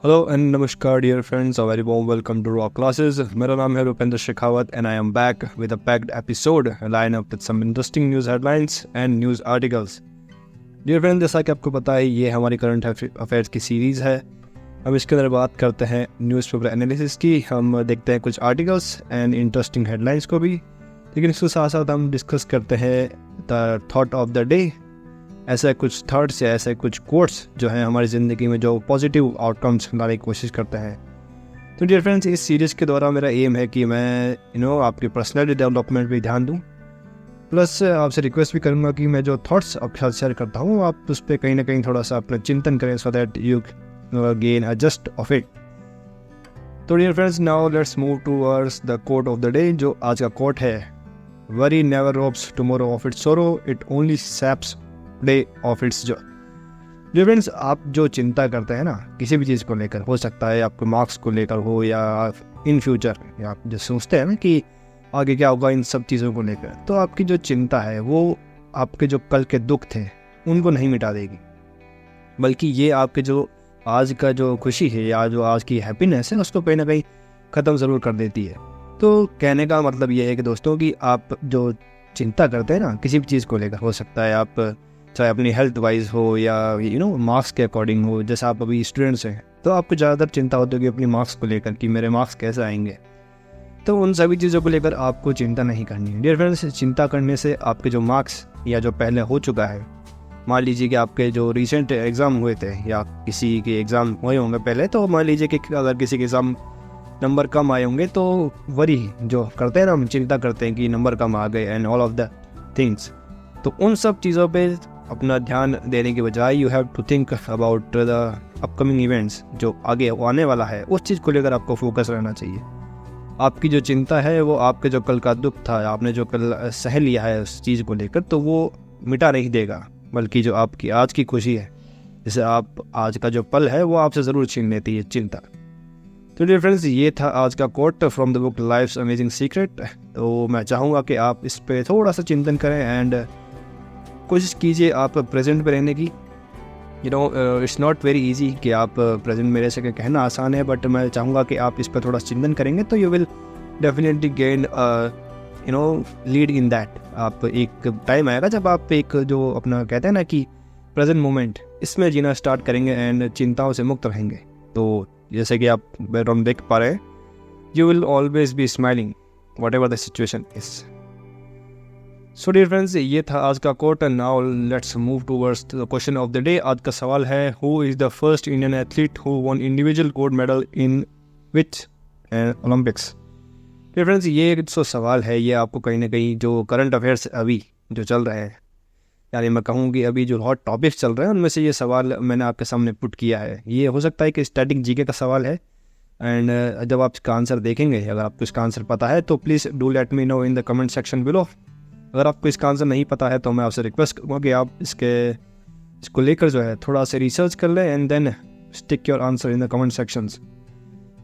Hello and नमस्कार dear friends, a very warm welcome to rock classes. मेरा नाम है Rupendra Shekhawat and I am back with a packed episode line up with some interesting news headlines and news articles. Dear friends, जैसा कि आपको पता है, ये हमारी करंट अफेयर्स की सीरीज़ है। हम इसके अंदर बात करते हैं न्यूज़पेपर एनालिसिस की, हम देखते हैं कुछ आर्टिकल्स एंड इंटरेस्टिंग हेडलाइंस को भी, लेकिन इसके साथ साथ हम डिस्कस करते हैं the thought of the day, ऐसे कुछ थॉट्स या ऐसे कुछ कोट्स जो हैं हमारी ज़िंदगी में जो पॉजिटिव आउटकम्स लाने की कोशिश करते हैं। तो डियर फ्रेंड्स, इस सीरीज़ के द्वारा मेरा एम है कि मैं आपकी पर्सनैलिटी डेवलपमेंट पे ध्यान दूँ, प्लस आपसे रिक्वेस्ट भी करूँगा कि मैं जो थॉट्स आपके साथ शेयर करता हूँ आप उस पर कहीं ना कहीं थोड़ा सा अपना चिंतन करें, so that you gain a gist of it. तो dear friends, now let's move towards the quote of the day. जो आज का कोट है, worry never robs tomorrow of its sorrow, it only saps day of its joy. Dear friends, आप जो चिंता करते हैं ना किसी भी चीज़ को लेकर, हो सकता है आपके मार्क्स को लेकर हो या इन फ्यूचर, या आप जो सोचते हैं ना कि आगे क्या होगा इन सब चीज़ों को लेकर, तो आपकी जो चिंता है वो आपके जो कल के दुख थे उनको नहीं मिटा देगी, बल्कि ये आपके जो आज का जो खुशी है या जो आज की हैप्पीनेस है उसको कहीं ना कहीं ख़त्म ज़रूर कर देती है। तो कहने का मतलब ये है कि दोस्तों, कि आप जो चिंता करते हैं ना किसी भी चीज़ को लेकर, हो सकता है आप चाहे अपनी हेल्थ वाइज हो या मार्क्स के अकॉर्डिंग हो, जैसे आप अभी स्टूडेंट्स हैं तो आपको ज़्यादातर चिंता होती होगी अपनी मार्क्स को लेकर कि मेरे मार्क्स कैसे आएंगे, तो उन सभी चीज़ों को लेकर आपको चिंता नहीं करनी है। डियर फ्रेंड्स, चिंता करने से आपके जो मार्क्स या जो पहले हो चुका है, मान लीजिए कि आपके जो रिसेंट एग्ज़ाम हुए थे या किसी के एग्ज़ाम हुए होंगे पहले, तो मान लीजिए कि अगर किसी के एग्ज़ाम नंबर कम आए होंगे तो वरी जो करते हैं ना, हम चिंता करते हैं कि नंबर कम आ गए and all of the things. तो उन सब चीज़ों पे अपना ध्यान देने के बजाय you have to think about the upcoming events, जो आगे आने वाला है उस चीज़ को लेकर आपको फोकस रहना चाहिए। आपकी जो चिंता है वो आपके जो कल का दुख था, आपने जो कल सह लिया है उस चीज़ को लेकर, तो वो मिटा नहीं देगा, बल्कि जो आपकी आज की खुशी है, जैसे आप आज का जो पल है वो आपसे ज़रूर छीन लेती है चिंता। तो डियर फ्रेंड्स, ये था आज का quote from the book life's amazing secret. तो मैं चाहूँगा कि आप इस पे थोड़ा सा चिंतन करें एंड कोशिश कीजिए आप प्रेजेंट पे रहने की। इट्स नॉट वेरी इजी कि आप प्रेजेंट में रह सके, कहना आसान है, बट मैं चाहूँगा कि आप इस पर थोड़ा चिंतन करेंगे तो you will definitely gain lead in that. आप एक टाइम आएगा जब आप एक जो अपना कहते हैं ना कि प्रेजेंट मोमेंट, इसमें जीना स्टार्ट करेंगे एंड चिंताओं से मुक्त रहेंगे। तो जैसे कि आप बैकग्राउंड देख पा रहे हैं, you will always be smiling whatever the situation is. So dear friends, ये था आज का quote and now let's move towards the question of the day. आज का सवाल है, who is the first Indian athlete who won individual gold medal in which Olympics. Dear friends, ये जो सवाल है ये आपको कहीं ना कहीं जो करंट अफेयर्स अभी जो चल रहे हैं, यानी मैं कहूँ कि अभी जो हॉट टॉपिक्स चल रहे हैं उनमें से ये सवाल मैंने आपके सामने पुट किया है। ये हो सकता है कि स्टैटिक जीके का सवाल है एंड जब आप इसका आंसर देखेंगे, अगर आपको इसका आंसर पता है तो please do let me know in the comment section below. अगर आपको इसका आंसर नहीं पता है तो मैं आपसे रिक्वेस्ट करूँगा कि आप इसको लेकर जो है थोड़ा सा रिसर्च कर लें and then stick your answer in the comment sections.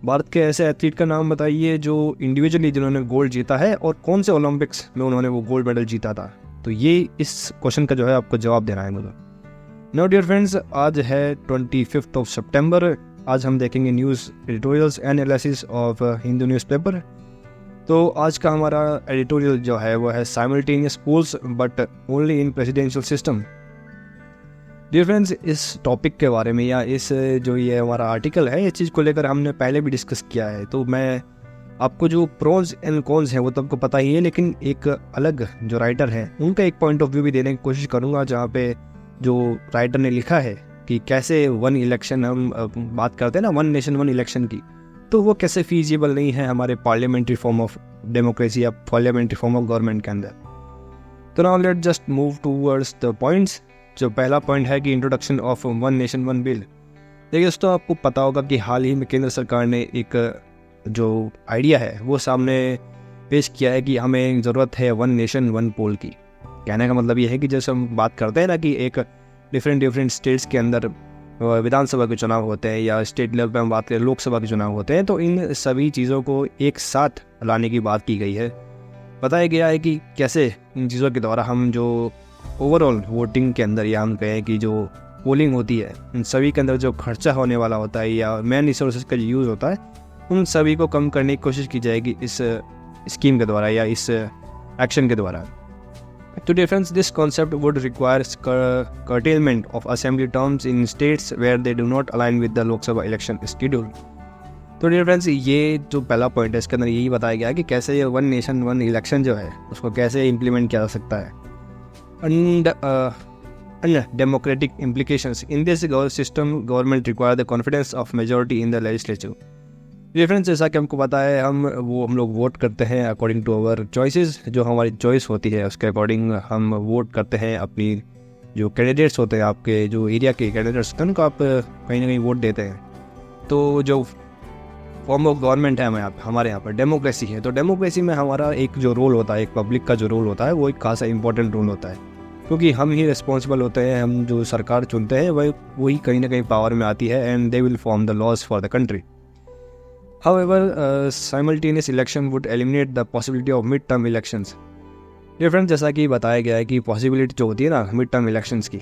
Bharat के ऐसे एथलीट का नाम बताइए जो इंडिविजुअली जिन्होंने गोल्ड जीता है और कौन से ओलंपिक्स में उन्होंने वो गोल्ड मेडल जीता था। तो ये इस क्वेश्चन का जो है आपको जवाब देना है मुझे। नाउ डियर फ्रेंड्स, आज है 25 ऑफ सितंबर। आज हम देखेंगे news editorials and analysis of Hindu newspaper. तो आज का हमारा एडिटोरियल जो है वो है simultaneous polls but only in presidential system. Dear friends, इस टॉपिक के बारे में या इस जो ये हमारा आर्टिकल है, इस चीज़ को लेकर हमने पहले भी डिस्कस किया है। तो मैं आपको जो प्रोज एंड कॉन्स हैं वो तो आपको पता ही है, लेकिन एक अलग जो राइटर है उनका एक पॉइंट ऑफ व्यू भी देने की कोशिश करूँगा, जहाँ पे जो राइटर ने लिखा है कि कैसे वन इलेक्शन, हम बात करते हैं ना वन नेशन वन इलेक्शन की, तो वो कैसे फीजिबल नहीं है हमारे पार्लियामेंट्री फॉर्म ऑफ डेमोक्रेसी या पार्लियामेंट्री फॉर्म ऑफ गवर्नमेंट के अंदर। तो now let just move towards the points. जो पहला पॉइंट है कि introduction of one nation one bill. देखिए दोस्तों, आपको पता होगा कि हाल ही में केंद्र सरकार ने एक जो आइडिया है वो सामने पेश किया है कि हमें ज़रूरत है वन नेशन वन पोल की। कहने का मतलब ये है कि जैसे हम बात करते हैं ना कि एक डिफरेंट स्टेट्स के अंदर विधानसभा के चुनाव होते हैं या स्टेट लेवल पे हम बात करें लोकसभा के चुनाव होते हैं, तो इन सभी चीज़ों को एक साथ लाने की बात की गई है। बताया गया है कि कैसे इन चीज़ों के द्वारा हम जो ओवरऑल वोटिंग के अंदर या हम कहें कि जो पोलिंग होती है उन सभी के अंदर जो खर्चा होने वाला होता है या मैन रिसोर्सेज का यूज़ होता है, उन सभी को कम करने की कोशिश की जाएगी इस स्कीम के द्वारा या इस एक्शन के द्वारा। To dear friends, this concept would require curtailment of assembly terms in states where they do not align with the Lok Sabha election schedule. तो डियर फ्रेंड्स, ये जो पहला पॉइंट है इसके अंदर यही बताया गया है कि कैसे ये वन नेशन वन इलेक्शन जो है उसको कैसे इम्प्लीमेंट किया जा सकता है। And democratic implications in this system, government require the confidence of majority in the legislature. Difference जैसा कि हमको पता है हम लोग वोट करते हैं अकॉर्डिंग टू अवर चॉइसेस। जो हमारी चॉइस होती है उसके अकॉर्डिंग हम वोट करते हैं। अपनी जो कैंडिडेट्स होते हैं, आपके जो एरिया के कैंडिडेट्स होते हैं, उनको आप कहीं ना कहीं वोट देते हैं। तो जो फॉर्म ऑफ गवर्नमेंट है हमारे यहाँ पर डेमोक्रेसी है। तो डेमोक्रेसी में हमारा एक जो रोल होता है, एक पब्लिक का जो रोल होता है, वो एक खासा इंपॉर्टेंट रोल होता है, क्योंकि हम ही रिस्पॉन्सिबल होते हैं। हम जो सरकार चुनते हैं वही कहीं ना कहीं पावर में आती है and they will form the laws for the country. However, simultaneous election would eliminate the possibility of mid-term elections. Different जैसा कि बताया गया है कि पॉसिबिलिटी जो होती है ना मिड टर्म इलेक्शंस की,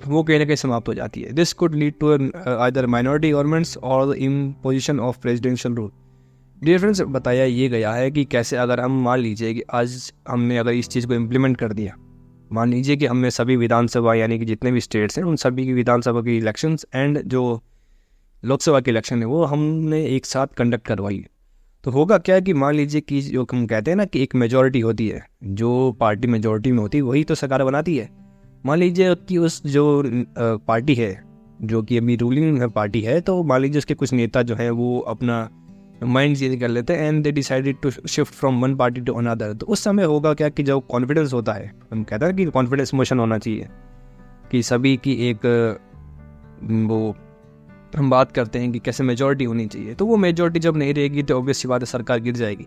वो कहीं ना कहीं समाप्त हो जाती है। This could lead to either minority governments और the imposition of presidential rule. Difference बताया ये गया है कि कैसे अगर हम मान लीजिए कि आज हमने अगर इस चीज़ को इम्प्लीमेंट कर दिया, मान लीजिए कि हमने सभी विधानसभा यानी कि जितने भी स्टेट्स हैं उन सभी की विधानसभा की इलेक्शंस एंड जो लोकसभा की इलेक्शन है वो हमने एक साथ कंडक्ट करवाई, तो होगा क्या कि मान लीजिए कि जो हम कहते हैं ना कि एक मेजॉरिटी होती है, जो पार्टी मेजॉरिटी में होती है वही तो सरकार बनाती है। मान लीजिए कि उस जो पार्टी है जो कि अभी रूलिंग पार्टी है, तो मान लीजिए उसके कुछ नेता जो है वो अपना माइंड चेंज कर लेते हैं and they decided to shift from one party to another. तो उस समय होगा क्या कि जो कॉन्फिडेंस होता है, हम कहते हैं कि कॉन्फिडेंस मोशन होना चाहिए कि सभी की एक वो हम बात करते हैं कि कैसे मेजॉरिटी होनी चाहिए। तो वो मेजॉरिटी जब नहीं रहेगी तो ऑब्वियस सी बात है सरकार गिर जाएगी।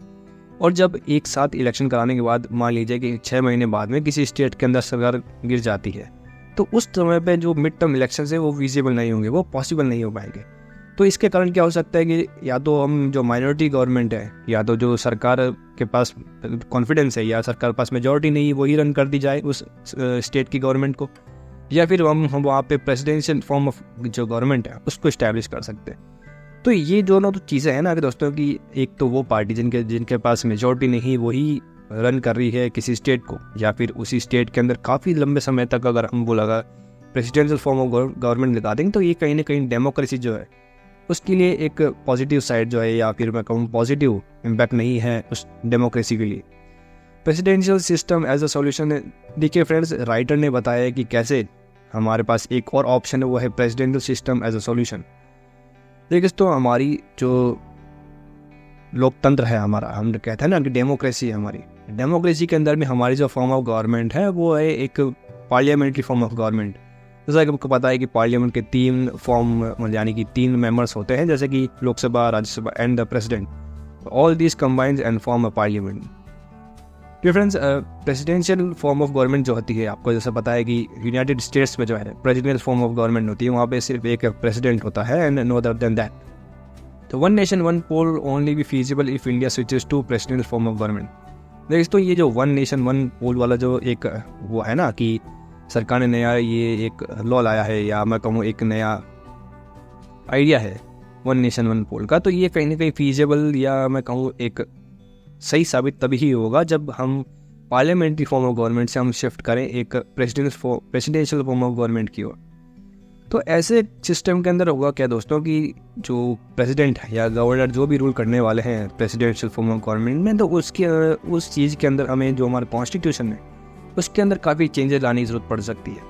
और जब एक साथ इलेक्शन कराने के बाद मान लीजिए कि 6 महीने बाद में किसी स्टेट के अंदर सरकार गिर जाती है, तो उस समय पे जो मिड टर्म इलेक्शन है वो विजिबल नहीं होंगे, वो पॉसिबल नहीं हो पाएंगे। तो इसके कारण क्या हो सकता है कि या तो हम जो माइनॉरिटी गवर्नमेंट है या तो जो सरकार के पास कॉन्फिडेंस है या सरकार के पास मेजॉरिटी नहीं है वही रन कर दी जाए उस स्टेट की गवर्नमेंट को, या फिर हम वहाँ पे प्रेसिडेंशियल फॉर्म ऑफ जो गवर्नमेंट है उसको इस्टेब्लिश कर सकते हैं। तो ये दोनों तो चीज़ें हैं ना कि दोस्तों की एक तो वो पार्टी जिनके पास मेजॉरिटी नहीं वही रन कर रही है किसी स्टेट को, या फिर उसी स्टेट के अंदर काफ़ी लंबे समय तक अगर हम वो लगा प्रेसिडेंशियल फॉर्म ऑफ गवर्नमेंट लगा देंगे, तो ये कहीं ना कहीं डेमोक्रेसी जो है उसके लिए एक पॉजिटिव साइड जो है, या फिर मैं कहूँ पॉजिटिव इम्पैक्ट नहीं है उस डेमोक्रेसी के लिए। Presidential system as a solution, देखिए फ्रेंड्स, राइटर ने बताया कि कैसे हमारे पास एक और ऑप्शन है, वो है presidential system as a solution. देखिए तो हमारी जो लोकतंत्र है हमारा, हम कहते हैं ना कि डेमोक्रेसी है हमारी, डेमोक्रेसी के अंदर में हमारी जो फॉर्म ऑफ गवर्नमेंट है वो है एक पार्लियामेंट्री फॉर्म ऑफ गवर्नमेंट। जैसा कि आपको पता है कि पार्लियामेंट के 3 फॉर्म यानी कि 3 मेंबर्स होते हैं, जैसे कि Lok Sabha, Rajya Sabha and the president. All these combined and form a parliament. Difference presidential form of government जो होती है, आपको जैसे पता है कि यूनाइटेड स्टेट्स में जो है प्रेसिडेंशियल फॉर्म ऑफ गवर्नमेंट होती है, वहाँ पे सिर्फ एक प्रेसिडेंट होता है and no other than that. तो one nation one poll only be feasible if India switches to presidential form of government. देखिए तो ये जो वन नेशन वन पोल वाला जो एक वो है ना कि सरकार ने नया ये एक लॉ लाया है, या मैं कहूँ एक नया आइडिया है वन नेशन वन पोल का, तो ये कहीं ना कहीं फीजिबल या मैं कहूँ एक सही साबित तभी ही होगा जब हम पार्लियामेंट्री फॉर्म ऑफ गवर्नमेंट से हम शिफ्ट करें एक प्रेसिडेंशियल फॉर्म ऑफ गवर्नमेंट की ओर। तो ऐसे सिस्टम के अंदर होगा क्या दोस्तों कि जो प्रेसिडेंट है या गवर्नर जो भी रूल करने वाले हैं प्रेसिडेंशियल फॉर्म ऑफ गवर्नमेंट में, तो उस चीज़ के अंदर हमें जो हमारा कॉन्स्टिट्यूशन है उसके अंदर काफ़ी चेंजेस लाने की जरूरत पड़ सकती है।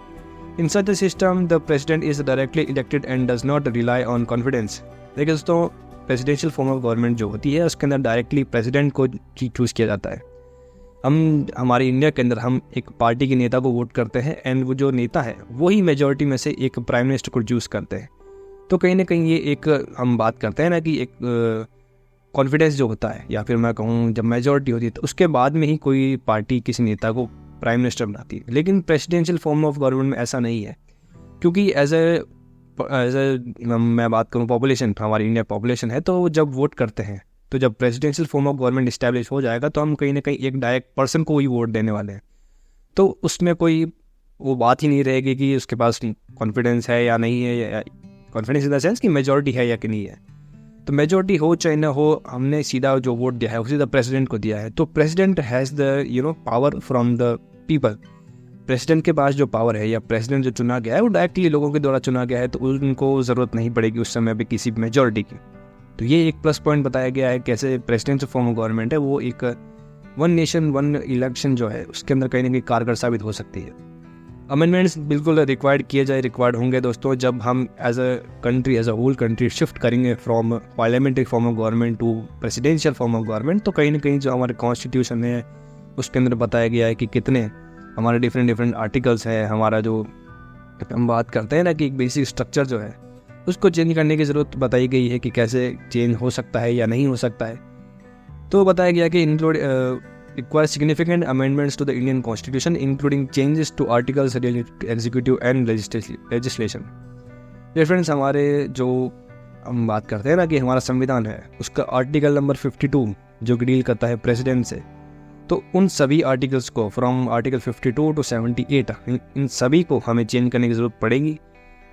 In such a system the president is directly elected and does not rely on confidence. देखिए दोस्तों, प्रेसिडेंशियल फॉर्म ऑफ गवर्नमेंट जो होती है उसके अंदर डायरेक्टली प्रेसिडेंट को चूज़ किया जाता है। हमारे इंडिया के अंदर हम एक पार्टी के नेता को वोट करते हैं एंड वो जो नेता है वही मेजॉरिटी में से एक प्राइम मिनिस्टर को चूज़ करते हैं। तो कहीं ना कहीं ये एक हम बात करते हैं ना कि एक कॉन्फिडेंस जो होता है, या फिर मैं कहूँ जब मेजॉरिटी होती है तो उसके बाद में ही कोई पार्टी किसी नेता को प्राइम मिनिस्टर बनाती है। लेकिन प्रेसिडेंशियल फॉर्म ऑफ गवर्नमेंट में ऐसा नहीं है, क्योंकि एज ए मैं बात करूँ पॉपुलेशन, हमारी इंडिया पॉपुलेशन है, तो जब वोट करते हैं तो जब presidential form of government establish हो जाएगा तो हम कहीं ना कहीं एक डायरेक्ट पर्सन को ही वोट देने वाले हैं। तो उसमें कोई वो बात ही नहीं रहेगी कि उसके पास कॉन्फिडेंस है या नहीं है, या कॉन्फिडेंस इन द सेंस कि मेजॉरिटी है या कि नहीं है। तो मेजॉरिटी हो चाहे ना हो, हमने सीधा जो वोट दिया है वो सीधा प्रेसिडेंट को दिया है। तो president has the power from the people. President के पास जो पावर है या प्रेसिडेंट जो चुना गया है वो डायरेक्टली लोगों के द्वारा चुना गया है, तो उनको ज़रूरत नहीं पड़ेगी उस समय भी किसी मेजॉरिटी की। तो ये एक प्लस पॉइंट बताया गया है कैसे प्रेसिडेंट फॉर्म ऑफ गवर्नमेंट है वो एक वन नेशन वन इलेक्शन जो है उसके अंदर कहीं ना कहीं कारगर साबित हो सकती है। अमेंडमेंट्स बिल्कुल रिक्वायर्ड होंगे दोस्तों, जब हम as a country, as a whole country shift करेंगे from parliamentary form of government to presidential form of government. तो कहीं ना कहीं जो हमारे कॉन्स्टिट्यूशन है उसके अंदर बताया गया है कि कितने हमारे डिफरेंट आर्टिकल्स हैं। हमारा जो हम बात करते हैं ना कि एक बेसिक स्ट्रक्चर जो है उसको चेंज करने की ज़रूरत बताई गई है कि कैसे चेंज हो सकता है या नहीं हो सकता है। तो बताया गया कि include require significant amendments to the Indian Constitution, including changes to articles related to executive and legislation. ये फ्रेंड्स, हमारे जो हम बात करते हैं ना कि हमारा संविधान है उसका आर्टिकल नंबर 52 जो डील करता है प्रेसिडेंट से, तो उन सभी आर्टिकल्स को फ्रॉम आर्टिकल 52 टू 78 इन सभी को हमें चेंज करने की ज़रूरत पड़ेगी,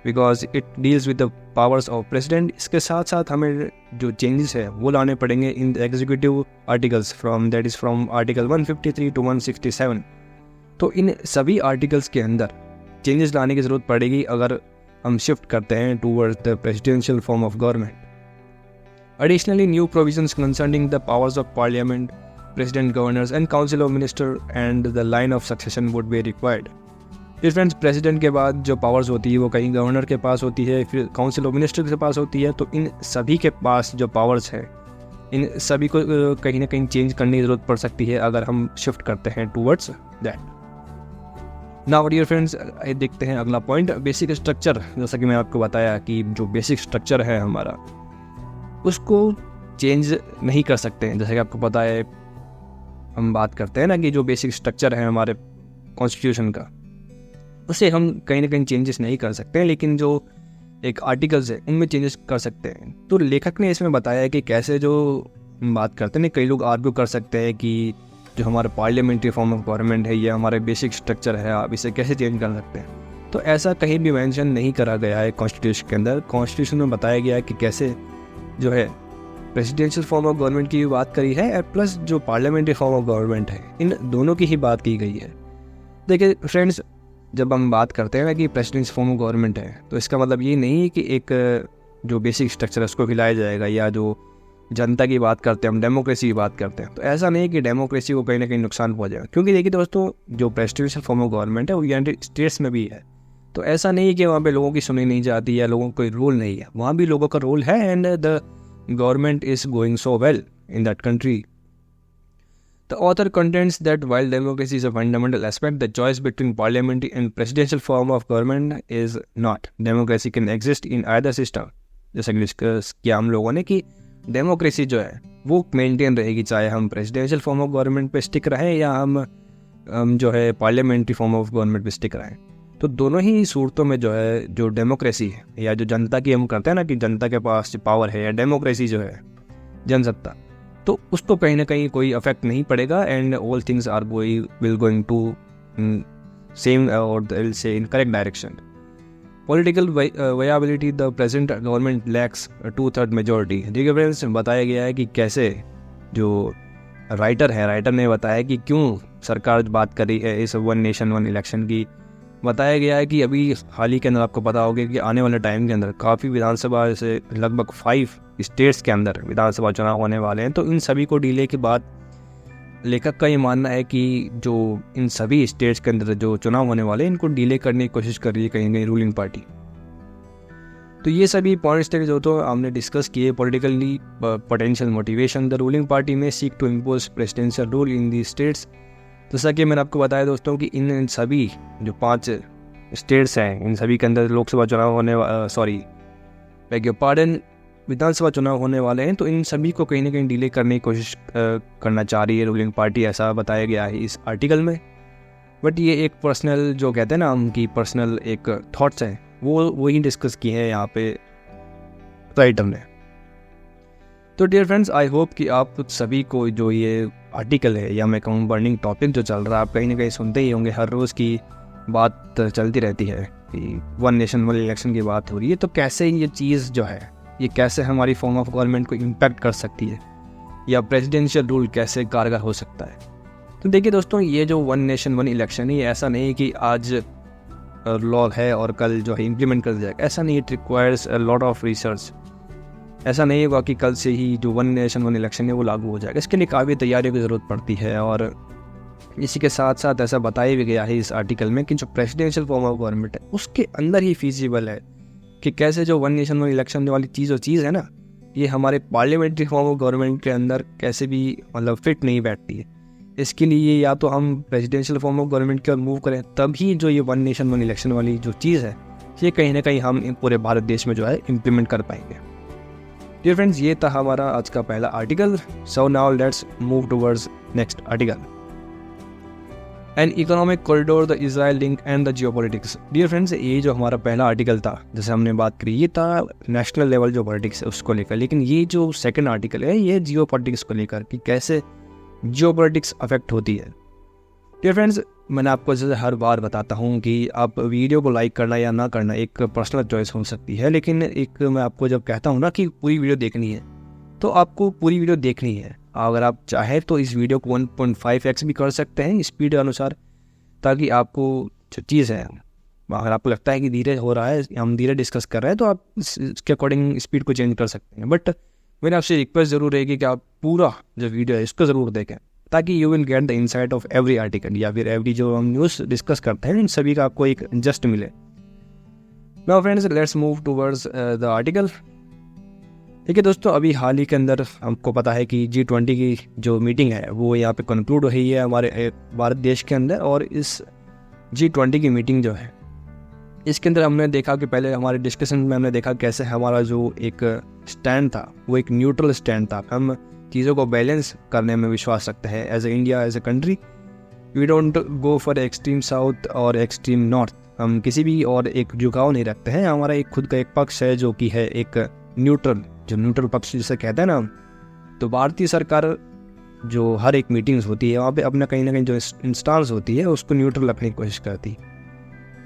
because it deals with the powers of president. इसके साथ साथ हमें जो चेंजेस है वो लाने पड़ेंगे in the executive articles from article 153 to 167। तो इन सभी आर्टिकल्स के अंदर चेंजेस लाने की ज़रूरत पड़ेगी अगर हम शिफ्ट करते हैं towards the presidential form of government. Additionally new provisions concerning the powers of parliament, president, governors and council of minister and the line of succession would be required. फिर फ्रेंड्स, प्रेसिडेंट के बाद जो powers होती है वो कहीं governor के पास होती है, फिर काउंसिल ऑफ मिनिस्टर के पास होती है। तो इन सभी के पास जो पावर्स है इन सभी को कहीं ना कहीं चेंज करने की ज़रूरत पड़ सकती है अगर हम शिफ्ट करते हैं towards that. Now dear friends, देखते हैं अगला पॉइंट, बेसिक स्ट्रक्चर। जैसा कि मैं आपको बताया कि जो बेसिक स्ट्रक्चर है हमारा उसको चेंज नहीं कर सकते हैं। जैसे कि आपको पता है, हम बात करते हैं ना कि जो बेसिक स्ट्रक्चर है हमारे कॉन्स्टिट्यूशन का उसे हम कहीं ना कहीं चेंजेस नहीं कर सकते हैं, लेकिन जो एक आर्टिकल्स है उनमें चेंजेस कर सकते हैं। तो लेखक ने इसमें बताया है कि कैसे जो हम बात करते हैं, कई लोग आर्ग्यू कर सकते हैं कि जो हमारा पार्लियामेंट्री फॉर्म ऑफ गवर्नमेंट है या हमारे बेसिक स्ट्रक्चर है, आप इसे कैसे चेंज कर सकते हैं। तो ऐसा कहीं भी मेंशन नहीं करा गया है कॉन्स्टिट्यूशन के अंदर। कॉन्स्टिट्यूशन में बताया गया है कि कैसे जो है प्रेसिडेंशियल फॉर्म ऑफ गवर्नमेंट की भी बात करी है, प्लस जो पार्लियामेंट्री फॉर्म ऑफ गवर्नमेंट है इन दोनों की ही बात की गई है। देखिए फ्रेंड्स, जब हम बात करते हैं ना कि प्रेसिडेंशियल फॉर्म ऑफ गवर्नमेंट है तो इसका मतलब ये नहीं है कि एक जो बेसिक स्ट्रक्चर है उसको हिलाया जाएगा, या जो जनता की बात करते हैं हम डेमोक्रेसी की बात करते हैं तो ऐसा नहीं है कि डेमोक्रेसी को कहीं ना कहीं नुकसान पहुंचेगा। क्योंकि देखिए दोस्तों, जो प्रेसिडेंशियल फॉर्म ऑफ गवर्नमेंट है वो यूनाइटेड स्टेट्स में भी है, तो ऐसा नहीं है कि वहाँ पे लोगों की सुनी नहीं जाती या लोगों को कोई रोल नहीं है, वहाँ भी लोगों का रोल है। And the government is going so well in that country. The author contends that while democracy is a fundamental aspect, the choice between parliamentary and presidential form of government is not. Democracy can exist in either system. जैसा कि discuss किया हम लोगों ने कि democracy जो है वो मेंटेन रहेगी चाहे हम प्रेसिडेंशियल फॉर्म ऑफ गवर्नमेंट पे स्टिक रहें या हम जो है पार्लियामेंट्री फॉर्म ऑफ गवर्नमेंट पे स्टिक रहें। तो दोनों ही सूरतों में जो है जो डेमोक्रेसी है या जो जनता की हम करते हैं ना कि जनता के पास जो पावर है या डेमोक्रेसी जो है जनसत्ता, तो उसको कहीं ना कहीं कोई अफेक्ट नहीं पड़ेगा। And all things are going to same और विल से in correct direction. Political viability, the present government lacks 2/3 majority. देखिए फ्रेंड्स, बताया गया है कि कैसे जो राइटर ने बताया कि क्यों सरकार बात कर रही है इस वन नेशन वन इलेक्शन की। बताया गया है कि अभी हाल ही के अंदर आपको पता होगा कि आने वाले टाइम के अंदर काफ़ी विधानसभा से लगभग 5 स्टेट्स के अंदर विधानसभा चुनाव होने वाले हैं। तो इन सभी को डिले के बाद लेखक का ये मानना है कि जो इन सभी स्टेट्स के अंदर जो चुनाव होने वाले हैं इनको डिले करने की कोशिश कर रही है कहीं रूलिंग पार्टी। तो ये सभी पॉइंट्स थे जो तो हमने डिस्कस किए। Politically potential motivation, the ruling party may seek to impose presidential rule in the states. जैसा कि मैंने आपको बताया दोस्तों कि इन सभी जो 5 स्टेट्स हैं इन सभी के अंदर लोकसभा चुनाव होने विधानसभा चुनाव होने वाले हैं। तो इन सभी को कहीं ना कहीं डिले करने की कोशिश करना चाह रही है रूलिंग पार्टी, ऐसा बताया गया है इस आर्टिकल में। बट ये एक पर्सनल जो कहते हैं ना उनकी पर्सनल एक थॉट्स हैं वो ही डिस्कस किए हैं यहाँ पे राइटर ने। तो डियर फ्रेंड्स, आई होप कि आप सभी को जो ये आर्टिकल है या मैं कहूँ बर्निंग टॉपिक जो चल रहा है आप कहीं ना कहीं सुनते ही होंगे हर रोज़ की बात चलती रहती है कि वन नेशन वन इलेक्शन की बात हो रही है, तो कैसे ये चीज़ जो है ये कैसे हमारी फॉर्म ऑफ गवर्नमेंट को इम्पैक्ट कर सकती है या प्रेसिडेंशियल रूल कैसे कारगर हो सकता है। तो देखिए दोस्तों, ये जो वन नेशन वन इलेक्शन है ये ऐसा नहीं कि आज लॉ है और कल जो है इम्प्लीमेंट कर दिया जाएगा, ऐसा नहीं। It requires a lot of research. ऐसा नहीं होगा कि कल से ही जो वन नेशन वन इलेक्शन है वो लागू हो जाएगा। इसके लिए काफ़ी तैयारियों की ज़रूरत पड़ती है। और इसी के साथ साथ ऐसा बताया भी गया है इस आर्टिकल में कि जो प्रेसिडेंशियल फॉर्म ऑफ गवर्नमेंट है उसके अंदर ही फीजिबल है कि कैसे जो वन नेशन वन इलेक्शन वाली चीज़ है ना, ये हमारे पार्लियामेंट्री फॉर्म ऑफ गवर्नमेंट के अंदर कैसे भी मतलब फिट नहीं बैठती है। इसके लिए या तो हम प्रेसिडेंशियल फॉर्म ऑफ गवर्नमेंट की ओर मूव करें, तभी जो ये वन नेशन वन इलेक्शन वाली जो चीज़ है ये कहीं ना कहीं हम पूरे भारत देश में जो है इम्प्लीमेंट कर पाएंगे। डियर फ्रेंड्स, ये था हमारा आज का पहला article. So now let's move towards next article. An economic corridor, the Israel link and the geopolitics. Dear friends, ये जो हमारा पहला आर्टिकल था जैसे हमने बात करी, ये था नेशनल लेवल जो पॉलिटिक्स है उसको लेकर। लेकिन ये जो सेकंड आर्टिकल है ये जियोपॉलिटिक्स को लेकर कि कैसे जियोपॉलिटिक्स अफेक्ट होती है। डियर फ्रेंड्स, मैंने आपको जैसे हर बार बताता हूँ कि आप वीडियो को लाइक करना या ना करना एक पर्सनल चॉइस हो सकती है, लेकिन एक मैं आपको जब कहता हूँ ना कि पूरी वीडियो देखनी है तो आपको पूरी वीडियो देखनी है। अगर आप चाहें तो इस वीडियो को 1.5x भी कर सकते हैं स्पीड अनुसार, ताकि आपको जो चीज़ है, अगर आपको लगता है कि धीरे हो रहा है, हम धीरे डिस्कस कर रहे हैं, तो आप इसके अकॉर्डिंग स्पीड को चेंज कर सकते हैं। बट मेरी आपसे रिक्वेस्ट ज़रूर रहेगी कि आप पूरा जो वीडियो है इसको ज़रूर देखें, ताकि you will get the insight of every article या फिर एवरी जो हम न्यूज़ डिस्कस करते हैं इन सभी का आपको एक जस्ट मिले। Now friends, let's move towards the article. ठीक है दोस्तों, अभी हाल ही के अंदर हमको पता है कि G20 की जो मीटिंग है वो यहाँ पे कंक्लूड हो रही है हमारे भारत देश के अंदर। और इस G20 की मीटिंग जो है इसके अंदर हमने देखा कि पहले हमारे डिस्कशन में हमने देखा कैसे हमारा जो एक स्टैंड था वो एक न्यूट्रल स्टैंड था। हम चीज़ों को बैलेंस करने में विश्वास रखते हैं as a India, as a country. We don't go for extreme south और एक्सट्रीम नॉर्थ। हम किसी भी और एक झुकाव नहीं रखते हैं। हमारा एक खुद का एक पक्ष है जो कि है एक न्यूट्रल, जो न्यूट्रल पक्ष जिसे कहते हैं ना। तो भारतीय सरकार जो हर एक मीटिंग्स होती है वहाँ पे अपना कहीं ना कहीं जो इंस्टांस होती है उसको न्यूट्रल रखने की कोशिश करती है।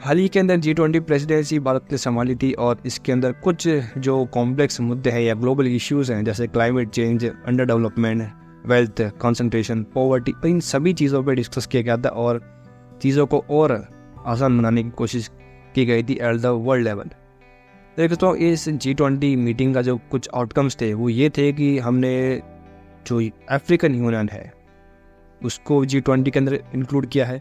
हाल ही के अंदर G20 प्रेसिडेंसी भारत ने संभाली थी और इसके अंदर कुछ जो कॉम्प्लेक्स मुद्दे हैं या ग्लोबल इश्यूज़ हैं जैसे climate change, under development, wealth concentration, poverty, इन सभी चीज़ों पर डिस्कस किया गया था और चीज़ों को और आसान बनाने की कोशिश की गई थी एट द वर्ल्ड लेवल। देखो तो इस G20 मीटिंग का जो कुछ आउटकम्स थे वो ये थे कि हमने जो अफ्रीकन यूनियन है उसको G20 के अंदर इंक्लूड किया है।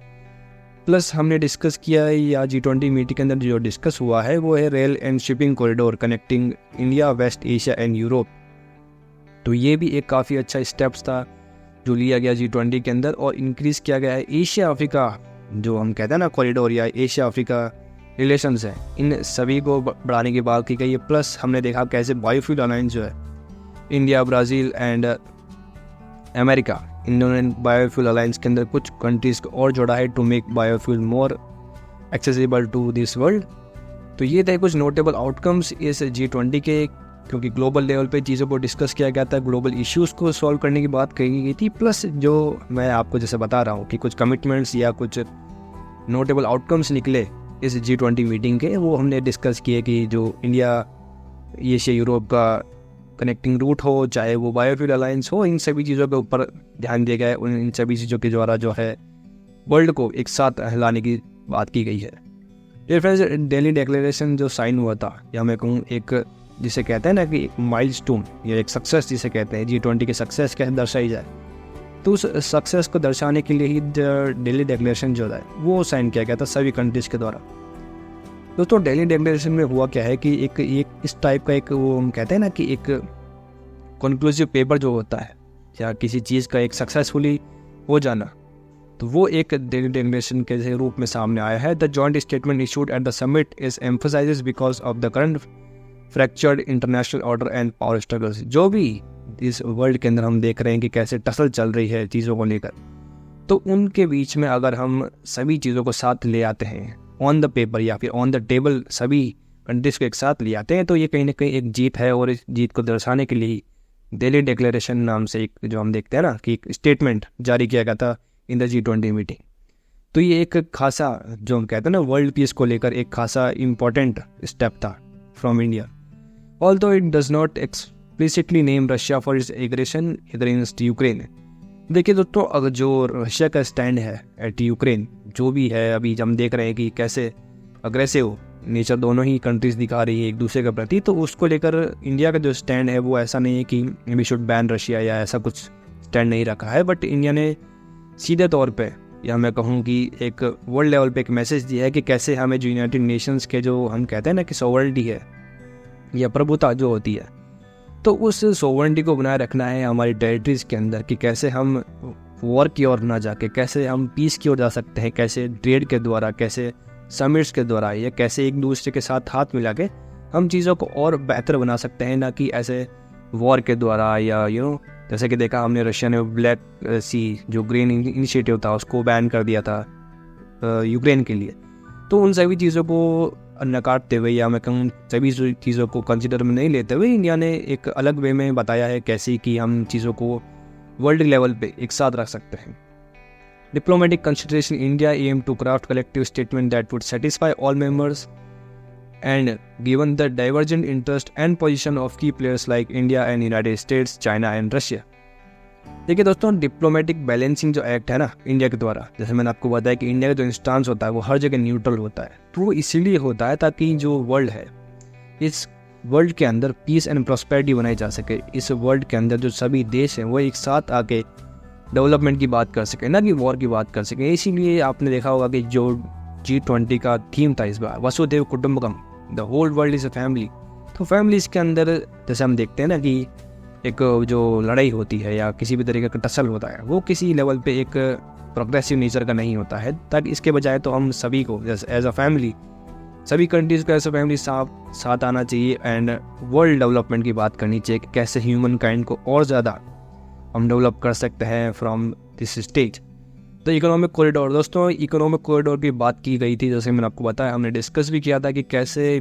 प्लस हमने डिस्कस किया है या G20 मीटिंग के अंदर जो डिस्कस हुआ है वो है rail and shipping corridor connecting India, West Asia and Europe. तो ये भी एक काफ़ी अच्छा स्टेप्स था जो लिया गया G20 के अंदर और इंक्रीज़ किया गया है एशिया अफ्रीका जो हम कहते हैं ना कॉरिडोर या एशिया अफ्रीका रिलेशंस है, इन सभी को बढ़ाने की बात की गई है। प्लस हमने देखा कैसे बायोफ्यूल अलायंस जो है इंडिया, ब्राज़ील एंड अमेरिका, इन्होंने बायोफ्यूल अलायंस के अंदर कुछ कंट्रीज़ को और जोड़ा है to make biofuel more accessible to this world. तो ये थे कुछ नोटेबल आउटकम्स इस G20 के, क्योंकि ग्लोबल लेवल पे चीज़ों को डिस्कस किया गया था, ग्लोबल इश्यूज़ को सॉल्व करने की बात कही गई थी। प्लस जो मैं आपको जैसे बता रहा हूँ कि कुछ कमिटमेंट्स या कुछ नोटेबल आउटकम्स निकले इस G20 मीटिंग के, वो हमने डिस्कस किए कि जो इंडिया, एशिया, यूरोप का कनेक्टिंग रूट हो, चाहे वो बायोफ्यूल अलायंस हो, इन सभी चीज़ों के ऊपर ध्यान दिया गया है। इन सभी चीज़ों के द्वारा जो है वर्ल्ड को एक साथ हिलाने की बात की गई है। डियर फ्रेंड्स, दिल्ली डिक्लेरेशन जो साइन हुआ था या मैं कहूँ एक जिसे कहते हैं ना कि एक माइलस्टोन या एक सक्सेस जिसे कहते हैं, G20 की सक्सेस कैसे दर्शाई जाए, तो उस सक्सेस को दर्शाने के लिए ही दिल्ली डिक्लेरेशन जो है वो साइन किया गया था सभी कंट्रीज़ के द्वारा। दोस्तों, दिल्ली डिक्लेरेशन में हुआ क्या है कि एक इस टाइप का एक वो हम कहते हैं ना कि एक कंक्लूसिव पेपर जो होता है या किसी चीज़ का एक सक्सेसफुली हो जाना, तो वो एक दिल्ली डिक्लेरेशन के रूप में सामने आया है। The joint statement issued at the summit is emphasises because of the current fractured international order and power struggles. जो भी इस वर्ल्ड के अंदर हम देख रहे हैं कि कैसे टसल चल रही है चीज़ों को लेकर, तो उनके बीच में अगर हम सभी चीज़ों को साथ ले आते हैं ऑन द पेपर या फिर ऑन द टेबल, सभी कंट्रीज़ को एक साथ ले आते हैं, तो ये कहीं ना कहीं एक जीत है। और इस जीत को दर्शाने के लिए दिल्ली डिक्लेरेशन नाम से एक जो हम देखते हैं ना कि एक स्टेटमेंट जारी किया गया था इन द G20 मीटिंग। तो ये एक खासा, जो हम कहते हैं ना, वर्ल्ड पीस को लेकर एक खासा इम्पोर्टेंट स्टेप था from India. Although it does not explicitly name Russia for its aggression against Ukraine. देखिए दोस्तों, अगर जो रशिया का स्टैंड है एट यूक्रेन, जो भी है, अभी हम देख रहे हैं कि कैसे अग्रेसिव नेचर दोनों ही कंट्रीज दिखा रही है एक दूसरे के प्रति, तो उसको लेकर इंडिया का जो स्टैंड है वो ऐसा नहीं है कि वी शुड बैन रशिया या ऐसा कुछ स्टैंड नहीं रखा है। बट इंडिया ने सीधे तौर पे, या मैं कहूँ कि एक वर्ल्ड लेवल पे एक मैसेज दिया है कि कैसे हमें जो यूनाइटेड नेशंस के जो हम कहते हैं ना कि सॉवरेनिटी है या प्रभुता जो होती है, तो उस सॉवरेनिटी को बनाए रखना है हमारी टेरिटरीज के अंदर, कि कैसे हम वॉर की ओर ना जाके कैसे हम पीस की ओर जा सकते हैं, कैसे ट्रेड के द्वारा, कैसे समिट्स के द्वारा, या कैसे एक दूसरे के साथ हाथ मिला के हम चीज़ों को और बेहतर बना सकते हैं, ना कि ऐसे वॉर के द्वारा। या जैसे कि देखा हमने, रशिया ने ब्लैक सी जो ग्रीन इनिशिएटिव था उसको बैन कर दिया था यूक्रेन के लिए। तो उन सभी चीज़ों को नकारते हुए, या मैं कहूँ सभी चीज़ों को कंसिडर में नहीं लेते हुए, इंडिया ने एक अलग वे में बताया है कैसे कि हम चीज़ों को वर्ल्ड लेवल पे एक साथ रख सकते हैं। Diplomatic consideration, India aimed to craft collective statement that would satisfy all members, and given the divergent interest and position of key players like India and United States, China and Russia. देखिए दोस्तों, diplomatic balancing जो act है ना India के द्वारा, जैसे मैंने आपको बताया कि इंडिया का जो इंस्टांस होता है वो हर जगह न्यूट्रल होता है, तो वो इसीलिए होता है ताकि जो वर्ल्ड है, इस वर्ल्ड के अंदर पीस एंड प्रॉस्पेरिटी बनाई जा सके। इस वर्ल्ड के अंदर जो सभी देश हैं वो एक साथ आके डेवलपमेंट की बात कर सके, ना कि वॉर की बात कर सके। इसीलिए आपने देखा होगा कि जो G20 का थीम था इस बार, वसुधैव कुटुंबकम, the whole world is a family. तो फैमिलीज के अंदर जैसे हम देखते हैं ना कि एक जो लड़ाई होती है या किसी भी तरीके का टसल होता है, वो किसी लेवल पे एक प्रोग्रेसिव नेचर का नहीं होता है, ताकि इसके बजाय तो हम सभी को एज अ फैमिली, सभी कंट्रीज़ को एज अ फैमिली साथ आना चाहिए एंड वर्ल्ड डेवलपमेंट की बात करनी चाहिए कि कैसे ह्यूमन काइंड को और ज़्यादा हम डेवलप कर सकते हैं फ्रॉम दिस स्टेज। तो इकोनॉमिक कॉरिडोर, दोस्तों इकोनॉमिक कॉरिडोर की बात की गई थी, जैसे मैंने आपको बताया, हमने डिस्कस भी किया था कि कैसे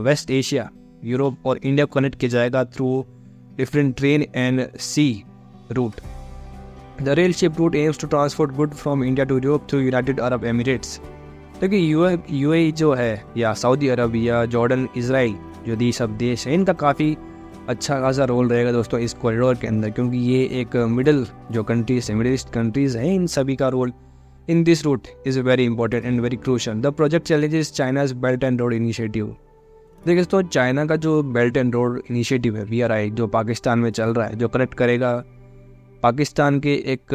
वेस्ट एशिया, यूरोप और इंडिया को कनेक्ट किया जाएगा through different train and sea route. The rail ship route aims to transport good from India to Europe through United Arab Emirates. देखिए यूएई जो है, या सऊदी अरब या जॉर्डन, इसराइल, जो ये सब देश हैं, इनका काफ़ी अच्छा खासा रोल रहेगा दोस्तों इस कॉरिडोर के अंदर, क्योंकि ये एक मिडिल ईस्ट कंट्रीज़ हैं, इन सभी का role in this route is very important and very crucial. The project challenges China's belt and road initiative. देखिए दोस्तों, चाइना का जो बेल्ट एंड रोड इनिशिएटिव है BRI, जो पाकिस्तान में चल रहा है, जो कनेक्ट करेगा पाकिस्तान के एक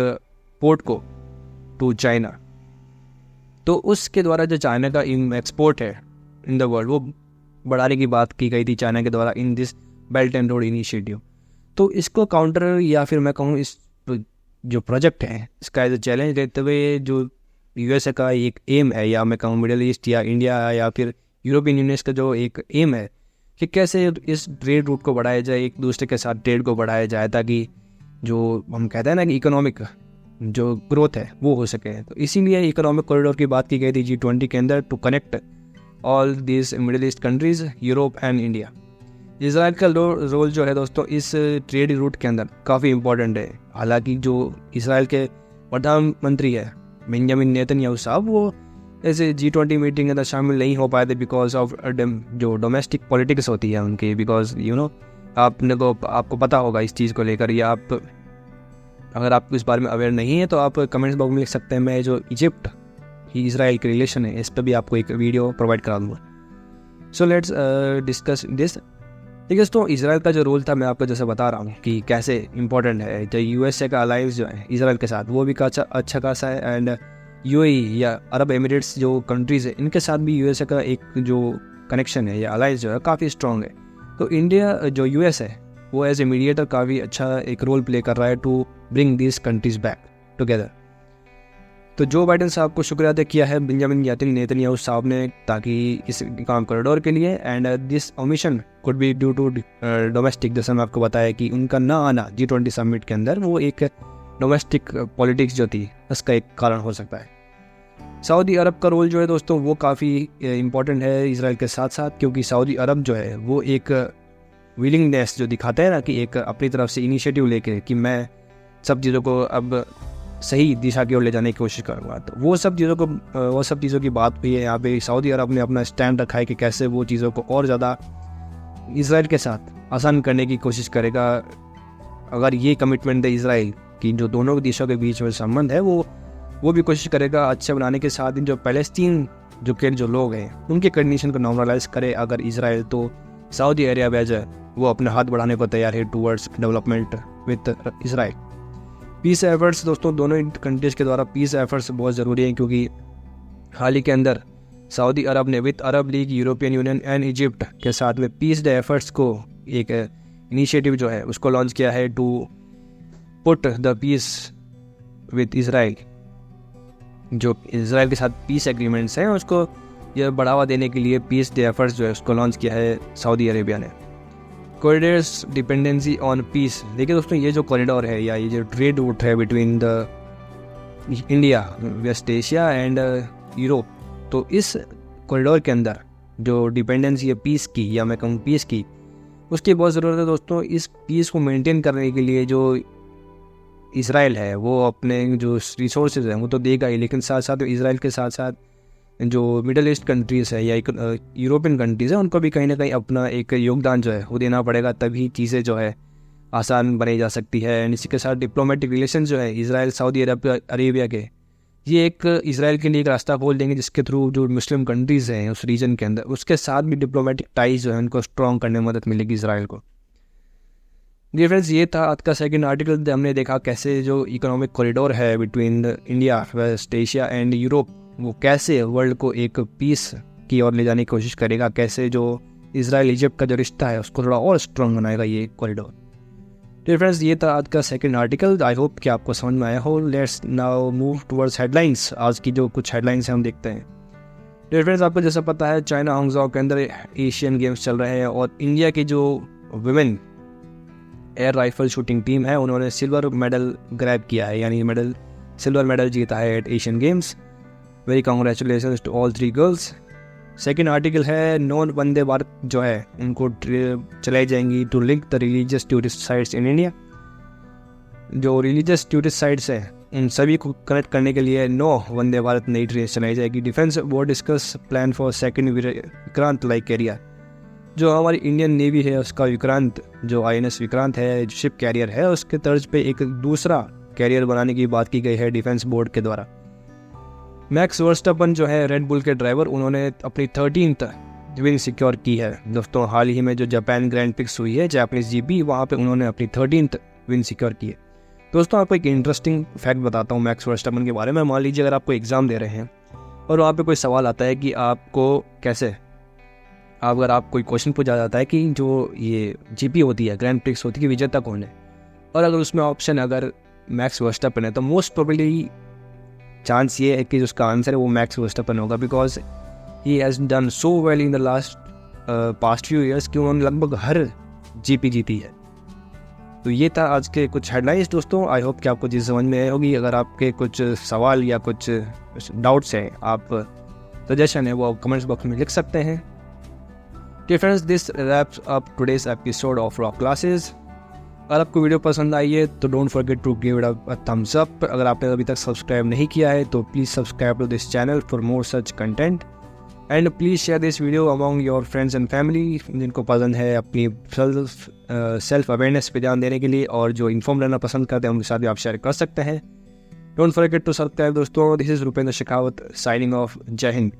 पोर्ट को टू चाइना, तो उसके द्वारा जो चाइना का एक्सपोर्ट है इन द वर्ल्ड, वो बढ़ाने की बात की गई थी चाइना के द्वारा in this belt and road initiative. तो इसको काउंटर, या फिर मैं कहूँ इस जो प्रोजेक्ट है इसका एज ए चैलेंज लेते हुए, जो USA का एक एम है, या मैं कहूँ मिडिल ईस्ट या इंडिया या फिर यूरोपियन यूनियन का जो एक एम है कि कैसे इस ट्रेड रूट को बढ़ाया जाए, एक दूसरे के साथ ट्रेड को बढ़ाया जाए, ताकि जो हम कहते हैं ना कि इकोनॉमिक जो ग्रोथ है वो हो सके। तो इसीलिए इकोनॉमिक कॉरिडोर की बात की गई थी G20 के अंदर, to connect all this Middle East countries, Europe and India. Israel का रोल जो है दोस्तों इस ट्रेड रूट के अंदर काफ़ी इंपॉर्टेंट है। हालांकि जो इजराइल के प्रधानमंत्री है बेंजामिन नेतन्याहू साहब, वो ऐसे G20 मीटिंग के अंदर शामिल नहीं हो पाए थे बिकॉज ऑफ जो डोमेस्टिक पॉलिटिक्स होती है उनकी। बिकॉज आपको पता होगा इस चीज़ को लेकर, या आप अगर आप इस बारे में अवेयर नहीं है तो आप कमेंट्स बॉक्स में लिख सकते हैं। मैं जो इजिप्ट ही इसराइल के रिलेशन है, इस पर भी आपको एक वीडियो प्रोवाइड करा दूँगा। So let's discuss this. ठीक है दोस्तों, इसराइल का जो रोल था मैं आपको जैसे बता रहा हूँ कि कैसे इंपॉर्टेंट है। जो USA का अलायंस जो है इसराइल के साथ, वो भी अच्छा खासा है। एंड UAE या अरब एमिरेट्स जो कंट्रीज़ है, इनके साथ भी USA का एक जो कनेक्शन है या अलायंस जो है काफ़ी स्ट्रॉन्ग है। तो इंडिया जो US है वो एज ए मीडिएटर काफ़ी अच्छा एक रोल प्ले कर रहा है to bring this countries back together. तो जो बाइडेन साहब को शुक्रिया अदा किया है बेंजामिन नेतन्याहू साहब ने, ताकि इस काम कॉरिडोर के लिए, and this omission could be due to domestic, जैसे मैं आपको बताया कि उनका ना आना G20 समिट के अंदर, वो एक डोमेस्टिक पॉलिटिक्स जो थी उसका एक कारण हो सकता है। सऊदी अरब का रोल जो है दोस्तों वो काफ़ी इंपॉर्टेंट है इसराइल के साथ साथ, क्योंकि सऊदी अरब जो है वो एक विलिंगनेस जो दिखाता है ना कि एक अपनी तरफ से इनिशिएटिव लेके कि मैं सब चीज़ों को अब सही दिशा की ओर ले जाने की कोशिश करूँगा। तो वो सब चीज़ों की बात हुई है यहाँ पे। सऊदी अरब ने अपना स्टैंड रखा है कि कैसे वो चीज़ों को और ज़्यादा इसराइल के साथ आसान करने की कोशिश करेगा। अगर ये कमिटमेंट है इसराइल की, जो दोनों देशों के बीच में संबंध है, वो भी कोशिश करेगा अच्छे बनाने के साथ जो पैलेस्टीन जो लोग हैं उनके कंडीशन को नॉर्मलाइज करे अगर इसराइल, तो सऊदी अरेबिया जो है वो अपना हाथ बढ़ाने को तैयार है towards development with Israel. Peace efforts दोस्तों, दोनों कंट्रीज़ के द्वारा पीस एफर्ट्स बहुत ज़रूरी हैं, क्योंकि हाल ही के अंदर सऊदी अरब ने with Arab league, European union and Egypt के साथ में पीस एफर्ट्स को एक इनिशिएटिव जो है उसको लॉन्च किया है to put the peace with Israel. जो इसराइल के साथ पीस एग्रीमेंट्स हैं उसको यह बढ़ावा देने के लिए पीस एफर्ट्स जो है उसको लॉन्च किया है सऊदी अरेबिया ने। Corridors dependency on peace. देखिए दोस्तों, ये जो कॉरिडोर है या ये जो ट्रेड रूट है between the India, West Asia and Europe, तो इस कॉरिडोर के अंदर जो डिपेंडेंसी है पीस की, या मैं कहूँ पीस की, उसकी बहुत ज़रूरत है दोस्तों। इस पीस को मेंटेन करने के लिए जो इसराइल है वो अपने जो रिसोर्सेज हैं वो तो देगा ही, लेकिन साथ साथ इसराइल के साथ साथ जो मिडल ईस्ट कंट्रीज़ है या यूरोपियन कंट्रीज़ है उनको भी कहीं ना कहीं अपना एक योगदान जो है वो देना पड़ेगा, तभी चीज़ें जो है आसान बनाई जा सकती है। एंड इसी के साथ डिप्लोमेटिक रिलेशन जो है इसराइल सऊदी अरेबिया के, ये एक इसराइल के लिए एक रास्ता खोल देंगे जिसके थ्रू जो मुस्लिम कंट्रीज़ हैं उस रीजन के अंदर, उसके साथ भी डिप्लोमेटिक टाइज जो है उनको स्ट्रॉन्ग करने में मदद मिलेगी इसराइल को। डियर फ्रेंड्स, ये था आज का सेकंड आर्टिकल। हमने देखा कैसे जो इकोनॉमिक कॉरिडोर है between India, West Asia and Europe, वो कैसे वर्ल्ड को एक पीस की ओर ले जाने की कोशिश करेगा, कैसे जो इसराइल इजिप्ट का जो रिश्ता है उसको थोड़ा और स्ट्रॉन्ग बनाएगा ये कॉरिडोर। डियर फ्रेंड्स, ये था आज का सेकंड आर्टिकल। आई होप कि आपको समझ में आया हो। Let's now move towards headlines. आज की जो कुछ हेडलाइंस हैं हम देखते हैं। डियर फ्रेंड्स, आपको जैसा पता है चाइना हांगझाओ के अंदर एशियन गेम्स चल रहे हैं और इंडिया की जो women air rifle shooting team है उन्होंने सिल्वर मेडल ग्रैब किया है, यानी सिल्वर मेडल जीता है at Asian Games. Very congratulation to all 3 girls. Second article है नॉन वंदे भारत जो है उनको चलाई जाएंगी to link the religious tourist sites in India. जो रिलीजियस टूरिस्ट साइट्स हैं उन सभी को कनेक्ट करने के लिए 9 वंदे भारत नई ट्रेन चलाई जाएगी। Defence board discuss plan for second Vikrant like carrier. जो हमारी इंडियन नेवी है उसका विक्रांत, जो INS विक्रांत है, जो शिप कैरियर है, उसके तर्ज पे एक दूसरा कैरियर बनाने की बात की गई है डिफेंस बोर्ड के द्वारा। मैक्स वर्स्टैपेन जो है रेड बुल के ड्राइवर, उन्होंने अपनी 13th विन सिक्योर की है। दोस्तों, हाल ही में जो जापान ग्रैंड प्रिक्स हुई है जापानीज GP, वहाँ पे उन्होंने अपनी 13th विन सिक्योर की है। दोस्तों, आपको एक इंटरेस्टिंग फैक्ट बताता हूँ मैक्स वर्स्टैपेन के बारे में। मान लीजिए अगर आपको एग्ज़ाम दे रहे हैं और वहाँ पे कोई सवाल आता है कि आपको अगर आप कोई क्वेश्चन पूछा जाता है कि जो ये GP होती है, ग्रैंड प्रिक्स होती है, विजेता कौन है, और अगर उसमें ऑप्शन अगर मैक्स वर्स्टैपेन है, तो मोस्ट प्रोबेबली चांस ये है कि उसका आंसर है वो मैक्स वर्स्टैपेन होगा, because he has done so well in the last past few years कि उन्होंने लगभग हर GP जीती है। तो ये था आज के कुछ हेडलाइंस दोस्तों। आई होप कि आपको चीज़ समझ में आई होगी। अगर आपके कुछ सवाल या कुछ डाउट्स हैं, आप सजेशन है, वो आप कमेंट्स बॉक्स में लिख सकते हैं। Dear friends, this wraps up today's episode of Rock Classes. अगर आपको वीडियो पसंद आई है तो don't forget to give it a thumbs up. अगर आपने अभी तक सब्सक्राइब नहीं किया है तो please subscribe to this channel for more such content and please share this video among your friends and family जिनको पसंद है अपनी सेल्फ अवेयरनेस पे ध्यान देने के लिए, और जो इन्फॉर्म रहना पसंद करते हैं उनके साथ भी आप शेयर कर सकते हैं। डोंट फॉरगेट टू सब्सक्राइब दोस्तों। This is Rupendra Shekhawat signing off. जय हिंद।